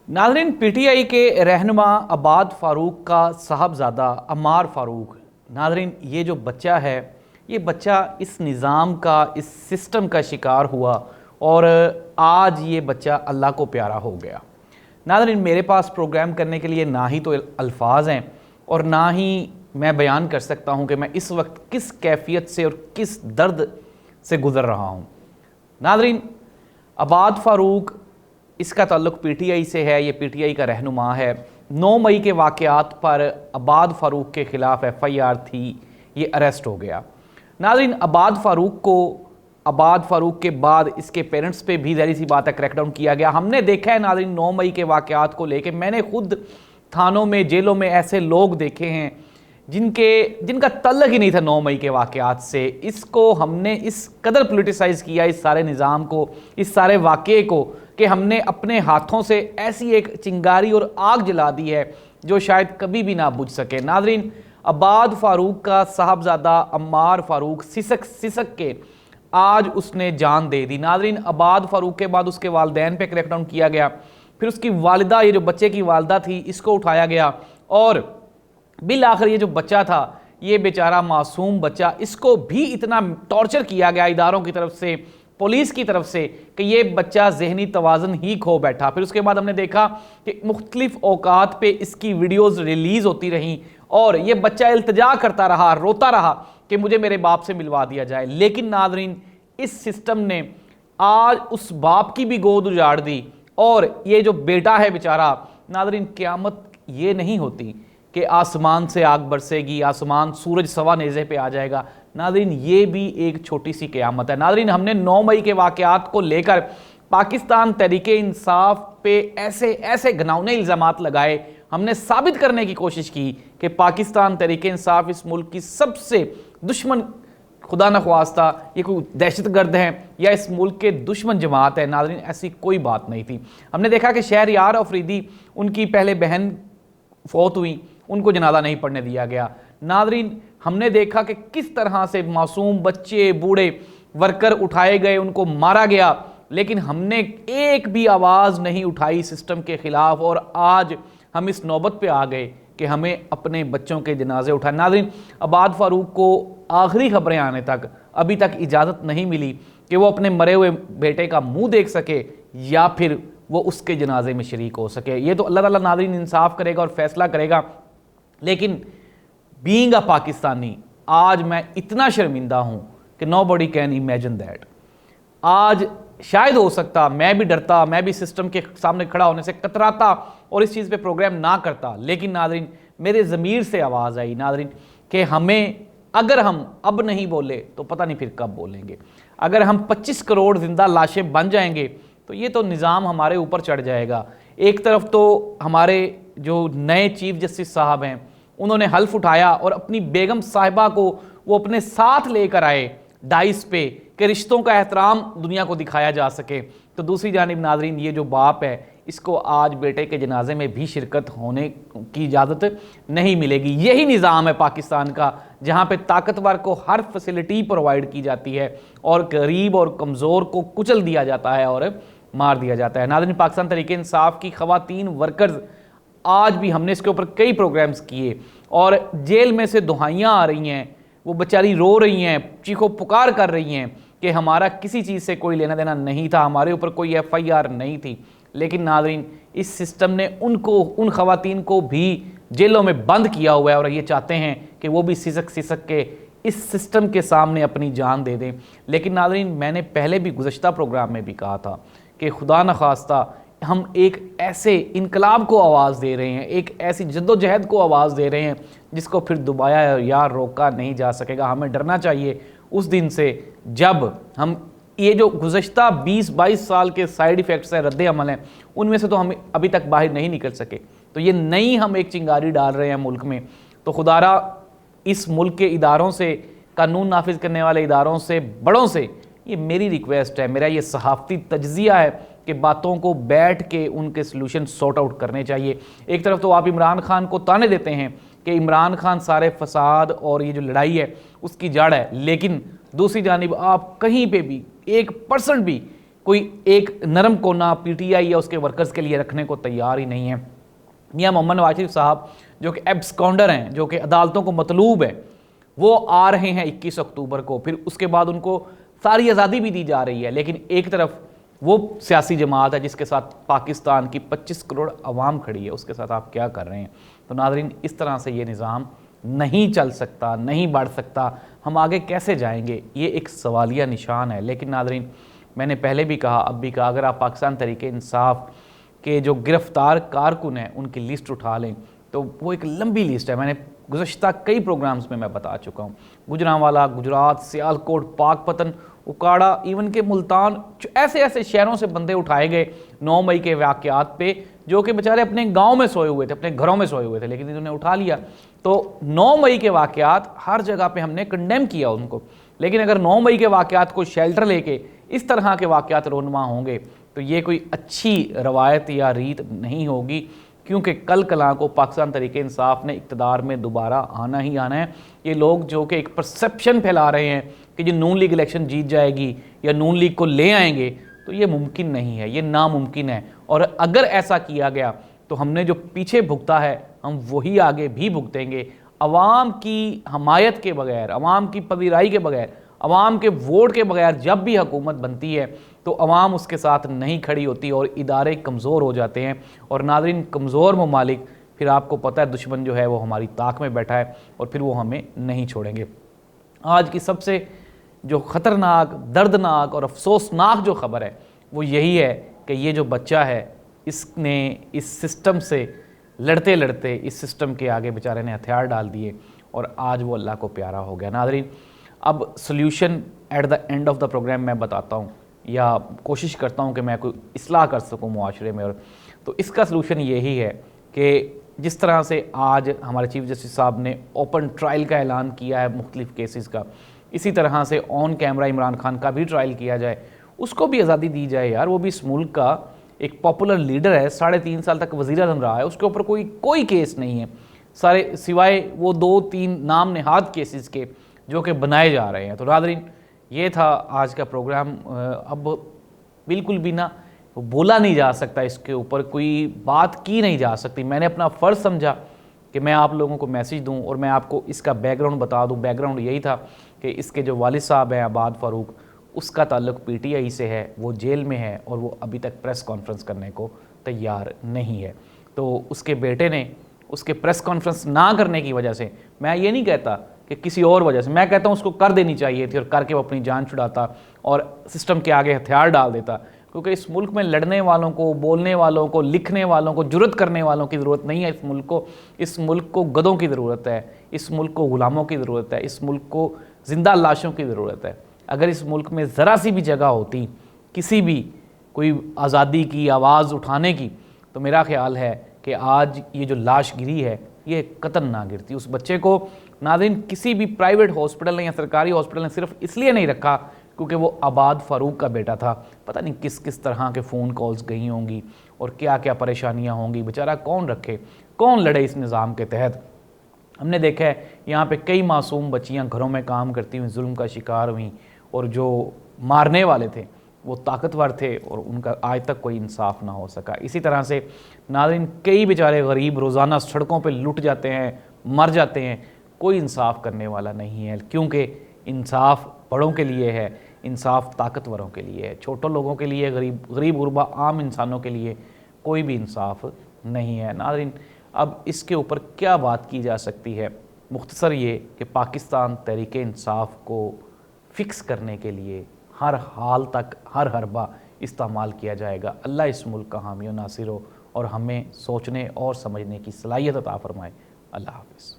नाज़रीन, पीटीआई के रहनुमा अब्बाद फ़ारूक का साहबज़ादा अम्मार फ़ारूक। नाज़रीन, ये जो बच्चा है, ये बच्चा इस निज़ाम का, इस सिस्टम का शिकार हुआ और आज ये बच्चा अल्लाह को प्यारा हो गया। नाज़रीन, मेरे पास प्रोग्राम करने के लिए ना ही तो अल्फाज हैं और ना ही मैं बयान कर सकता हूँ कि मैं इस वक्त किस कैफियत से और किस दर्द से गुज़र रहा हूँ। नाज़रीन, अब्बाद फ़ारूक, इसका ताल्लुक़ पीटीआई से है, ये पीटीआई का रहनुमा है। 9 मई के वाक़यात पर अब्बाद फ़ारूक के ख़िलाफ़ एफआईआर थी, ये अरेस्ट हो गया। नाज़रीन, अब्बाद फ़ारूक के बाद इसके पेरेंट्स पे भी ज़ाहिर सी बात है क्रैकडाउन किया गया। हमने देखा है नाज़रीन, 9 मई के वाक़यात को लेके मैंने खुद थानों में, जेलों में ऐसे लोग देखे हैं जिनका तल्लुक़ ही नहीं था 9 मई के वाक़यात से। इसको हमने इस कदर पोलिटिसाइज़ किया, इस सारे निज़ाम को, इस सारे वाक़े को, कि हमने अपने हाथों से ऐसी एक चिंगारी और आग जला दी है जो शायद कभी भी ना बुझ सके। नाज़रीन, अब्बाद फ़ारूक का साहबज़ादा अम्मार फ़ारूक सिसक के आज उसने जान दे दी। नाज़रीन, अब्बाद फ़ारूक के बाद उसके वालिदैन पे क्रैकडाउन किया गया, फिर उसकी वालिदा, ये जो बच्चे की वालिदा थी, इसको उठाया गया और बिल आखिर ये जो बच्चा था, ये बेचारा मासूम बच्चा, इसको भी इतना टॉर्चर किया गया इदारों की तरफ से, पुलिस की तरफ से, कि ये बच्चा ज़हनी तवाज़ुन ही खो बैठा। फिर उसके बाद हमने देखा कि मुख्तलिफ औकात पे इसकी वीडियोज़ रिलीज़ होती रहीं और ये बच्चा इल्तिजा करता रहा, रोता रहा कि मुझे मेरे बाप से मिलवा दिया जाए। लेकिन नाज़रीन, इस सिस्टम ने आज उस बाप की भी गोद उजाड़ दी और ये जो बेटा है बेचारा, नाज़रीन, क़यामत ये नहीं होती कि आसमान से आग बरसेगी, आसमान सूरज सवा नेज़े पे आ जाएगा। नाज़रीन, ये भी एक छोटी सी क़यामत है। नाज़रीन, हमने 9 मई के वाक़यात को लेकर पाकिस्तान तहरीके इंसाफ पे ऐसे घिनौने इल्ज़ामात लगाए। हमने साबित करने की कोशिश की कि पाकिस्तान तहरीके इंसाफ इस मुल्क की सबसे दुश्मन, खुदा न ख्वास्ता ये कोई दहशतगर्द हैं या इस मुल्क के दुश्मन जमात है। नाज़रीन, ऐसी कोई बात नहीं थी। हमने देखा कि शहरयार अफरीदी, उनकी पहले बहन फौत हुई, उनको जनाजा नहीं पढ़ने दिया गया। नाज़रीन, हमने देखा कि किस तरह से मासूम बच्चे, बूढ़े वर्कर उठाए गए, उनको मारा गया, लेकिन हमने एक भी आवाज़ नहीं उठाई सिस्टम के ख़िलाफ़ और आज हम इस नौबत पे आ गए कि हमें अपने बच्चों के जनाजे उठाए। नाज़रीन, अब्बाद फ़ारूक को आखिरी खबरें आने तक अभी तक इजाज़त नहीं मिली कि वो अपने मरे हुए बेटे का मुँह देख सके या फिर वो उसके जनाजे में शरीक हो सके। ये तो अल्लाह ताला नाज़रीन इंसाफ करेगा और फ़ैसला करेगा। लेकिन बीइंग अ पाकिस्तानी, आज मैं इतना शर्मिंदा हूँ कि नोबडी कैन इमेजिन दैट। आज शायद हो सकता मैं भी डरता, मैं भी सिस्टम के सामने खड़ा होने से कतराता और इस चीज़ पे प्रोग्राम ना करता। लेकिन नाज़रीन, मेरे ज़मीर से आवाज़ आई नाज़रीन कि हमें, अगर हम अब नहीं बोले तो पता नहीं फिर कब बोलेंगे। अगर हम 25 करोड़ ज़िंदा लाशें बन जाएंगे तो ये तो निज़ाम हमारे ऊपर चढ़ जाएगा। एक तरफ तो हमारे जो नए चीफ जस्टिस साहब हैं, उन्होंने हल्फ उठाया और अपनी बेगम साहिबा को वो अपने साथ लेकर आए डाइस पे कि रिश्तों का एहतराम दुनिया को दिखाया जा सके। तो दूसरी जानिब नाज़रीन, ये जो बाप है, इसको आज बेटे के जनाजे में भी शिरकत होने की इजाज़त नहीं मिलेगी। यही निज़ाम है पाकिस्तान का, जहाँ पे ताकतवर को हर फैसिलिटी प्रोवाइड की जाती है और गरीब और कमज़ोर को कुचल दिया जाता है और मार दिया जाता है। नाज़रीन, पाकिस्तान तहरीके इंसाफ की ख़वातीन वर्कर्स, आज भी हमने इसके ऊपर कई प्रोग्राम्स किए और जेल में से दुहाइयाँ आ रही हैं, वो बेचारी रो रही हैं, चीखो पुकार कर रही हैं कि हमारा किसी चीज़ से कोई लेना देना नहीं था, हमारे ऊपर कोई एफआईआर नहीं थी। लेकिन नाज़रीन, इस सिस्टम ने उन ख़वातीन को भी जेलों में बंद किया हुआ है और ये चाहते हैं कि वो भी सिसक के इस सिस्टम के सामने अपनी जान दे दें। लेकिन नाज़रीन, मैंने पहले भी गुज़श्ता प्रोग्राम में भी कहा था कि खुदा न खास्ता हम एक ऐसे इनकलाब को आवाज़ दे रहे हैं, एक ऐसी जद्दोजहद को आवाज़ दे रहे हैं जिसको फिर दोबारा या रोका नहीं जा सकेगा। हमें डरना चाहिए उस दिन से जब हम, ये जो गुज़श्ता 20-22 साल के साइड इफ़ेक्ट्स हैं, रद्द अमल हैं, उनमें से तो हम अभी तक बाहर नहीं निकल सके। तो ये नई हम एक चिंगारी डाल रहे हैं मुल्क में। तो खुदारा इस मुल्क के इदारों से, कानून नाफिज करने वाले इदारों से, बड़ों से, ये मेरी रिक्वेस्ट है, मेरा ये सहाफ़ती तज्ज़िया है कि बातों को बैठ के उनके सलूशन सॉर्ट आउट करने चाहिए। एक तरफ तो आप इमरान खान को ताने देते हैं कि इमरान खान सारे फसाद और ये जो लड़ाई है उसकी जड़ है, लेकिन दूसरी जानिब आप कहीं पे भी 1% भी کوئی ایک نرم کونا پی ٹی آئی یا اس کے ورکرز کے لیے رکھنے کو تیار ہی نہیں ہے۔ میاں محمد نواز شریف صاحب جو کہ ایبسکانڈر ہیں، جو کہ عدالتوں کو مطلوب ہے، وہ آ رہے ہیں 21 اکتوبر کو، پھر اس کے بعد ان کو ساری آزادی بھی دی جا رہی ہے، لیکن ایک طرف وہ سیاسی جماعت ہے جس کے ساتھ پاکستان کی 25 کروڑ عوام کھڑی ہے، اس کے ساتھ آپ کیا کر رہے ہیں؟ تو ناظرین، اس طرح سے یہ نظام نہیں چل سکتا، نہیں بڑھ سکتا، ہم آگے کیسے جائیں گے؟ یہ ایک سوالیہ نشان ہے۔ لیکن ناظرین، میں نے پہلے بھی کہا، اب بھی کہا، اگر آپ پاکستان تحریک انصاف کے جو گرفتار کارکن ہیں ان کی لسٹ اٹھا لیں تو وہ ایک لمبی لسٹ ہے۔ میں نے گزشتہ کئی پروگرامز میں بتا چکا ہوں، گجرانوالہ، گجرات، سیالکوٹ، پاک پتن، اکاڑا، ایون کہ ملتان، ایسے ایسے شہروں سے بندے اٹھائے گئے 9 مئی کے واقعات پہ، جو کہ بیچارے اپنے گاؤں میں سوئے ہوئے تھے، اپنے گھروں میں سوئے ہوئے تھے، لیکن انہوں نے اٹھا لیا۔ تو 9 مئی کے واقعات ہر جگہ پہ ہم نے کنڈیم کیا ان کو، لیکن اگر 9 مئی کے واقعات کو شیلٹر لے کے اس طرح کے واقعات رونما ہوں گے تو یہ کوئی اچھی روایت یا ریت نہیں ہوگی، کیونکہ کل کلاں کو پاکستان تحریک انصاف نے اقتدار میں دوبارہ آنا ہی آنا ہے۔ یہ لوگ جو کہ ایک پرسیپشن پھیلا رہے ہیں کہ جو نون لیگ الیکشن جیت جائے گی یا نون لیگ کو لے آئیں گے، تو یہ ممکن نہیں ہے، یہ ناممکن ہے، اور اگر ایسا کیا گیا تو ہم نے جو پیچھے بھگتا ہے ہم وہی آگے بھی بھگتیں گے۔ عوام کی حمایت کے بغیر، عوام کی پذیرائی کے بغیر، عوام کے ووٹ کے بغیر جب بھی حکومت بنتی ہے تو عوام اس کے ساتھ نہیں کھڑی ہوتی اور ادارے کمزور ہو جاتے ہیں، اور ناظرین، کمزور ممالک پھر آپ کو پتہ ہے دشمن جو ہے وہ ہماری طاق میں بیٹھا ہے اور پھر وہ ہمیں نہیں چھوڑیں گے۔ آج کی سب سے جو خطرناک، دردناک اور افسوسناک جو خبر ہے وہ یہی ہے کہ یہ جو بچہ ہے اس نے اس سسٹم سے لڑتے لڑتے اس سسٹم کے آگے بیچارے نے ہتھیار ڈال دیے اور آج وہ اللہ کو پیارا ہو گیا۔ ناظرین، اب solution at the end of the programme میں بتاتا ہوں یا کوشش کرتا ہوں کہ میں کوئی اصلاح کر سکوں معاشرے میں، اور تو اس کا سلوشن یہی ہے کہ جس طرح سے آج ہمارے چیف جسٹس صاحب نے اوپن ٹرائل کا اعلان کیا ہے مختلف کیسز کا، اسی طرح سے آن کیمرہ عمران خان کا بھی ٹرائل کیا جائے، اس کو بھی آزادی دی جائے یار، وہ بھی اس ملک کا ایک پاپولر لیڈر ہے، 3.5 سال تک وزیر اعظم رہا ہے، اس کے اوپر کوئی کیس نہیں ہے، سارے سوائے وہ 2-3 نام نہاد کیسز کے جو کہ بنائے جا رہے ہیں۔ تو ناظرین، یہ تھا آج کا پروگرام۔ اب بالکل بھی نہ بولا نہیں جا سکتا، اس کے اوپر کوئی بات کی نہیں جا سکتی۔ میں نے اپنا فرض سمجھا کہ میں آپ لوگوں کو میسج دوں اور میں آپ کو اس کا بیک گراؤنڈ بتا دوں۔ بیک گراؤنڈ یہی تھا کہ اس کے جو والد صاحب ہیں عباد فاروق، اس کا تعلق پی ٹی آئی سے ہے، وہ جیل میں ہے اور وہ ابھی تک پریس کانفرنس کرنے کو تیار نہیں ہے۔ تو اس کے بیٹے نے اس کے پریس کانفرنس نہ کرنے کی وجہ سے، میں یہ نہیں کہتا کہ کسی اور وجہ سے، میں کہتا ہوں اس کو کر دینی چاہیے تھی اور کر کے وہ اپنی جان چھڑاتا اور سسٹم کے آگے ہتھیار ڈال دیتا، کیونکہ اس ملک میں لڑنے والوں کو، بولنے والوں کو، لکھنے والوں کو، جرأت کرنے والوں کی ضرورت نہیں ہے۔ اس ملک کو گدھوں کی ضرورت ہے، اس ملک کو غلاموں کی ضرورت ہے، اس ملک کو زندہ لاشوں کی ضرورت ہے۔ اگر اس ملک میں ذرا سی بھی جگہ ہوتی کسی بھی کوئی آزادی کی آواز اٹھانے کی، تو میرا خیال ہے کہ آج یہ جو لاش گری ہے یہ قطعاً نہ گرتی۔ اس بچے کو ناظرین کسی بھی پرائیویٹ ہاسپٹل نے یا سرکاری ہاسپٹل نے صرف اس لیے نہیں رکھا کیونکہ وہ عباد فاروق کا بیٹا تھا۔ پتہ نہیں کس کس طرح کے فون کالز گئی ہوں گی اور کیا کیا پریشانیاں ہوں گی، بیچارہ کون رکھے، کون لڑے اس نظام کے تحت۔ ہم نے دیکھا ہے یہاں پہ کئی معصوم بچیاں گھروں میں کام کرتی ہوئی ظلم کا شکار ہوئیں، اور جو مارنے والے تھے وہ طاقتور تھے اور ان کا آج تک کوئی انصاف نہ ہو سکا۔ اسی طرح سے ناظرین کئی بیچارے غریب روزانہ سڑکوں پہ لٹ جاتے ہیں، مر جاتے ہیں، کوئی انصاف کرنے والا نہیں ہے، کیونکہ انصاف بڑوں کے لیے ہے، انصاف طاقتوروں کے لیے ہے، چھوٹوں لوگوں کے لیے، غریب غربا عام انسانوں کے لیے کوئی بھی انصاف نہیں ہے۔ ناظرین، اب اس کے اوپر کیا بات کی جا سکتی ہے؟ مختصر یہ کہ پاکستان تحریک انصاف کو فکس کرنے کے لیے ہر حال تک ہر حربہ استعمال کیا جائے گا۔ اللہ اس ملک کا حامی و ناصر ہو اور ہمیں سوچنے اور سمجھنے کی صلاحیت عطا فرمائے۔ اللہ حافظ۔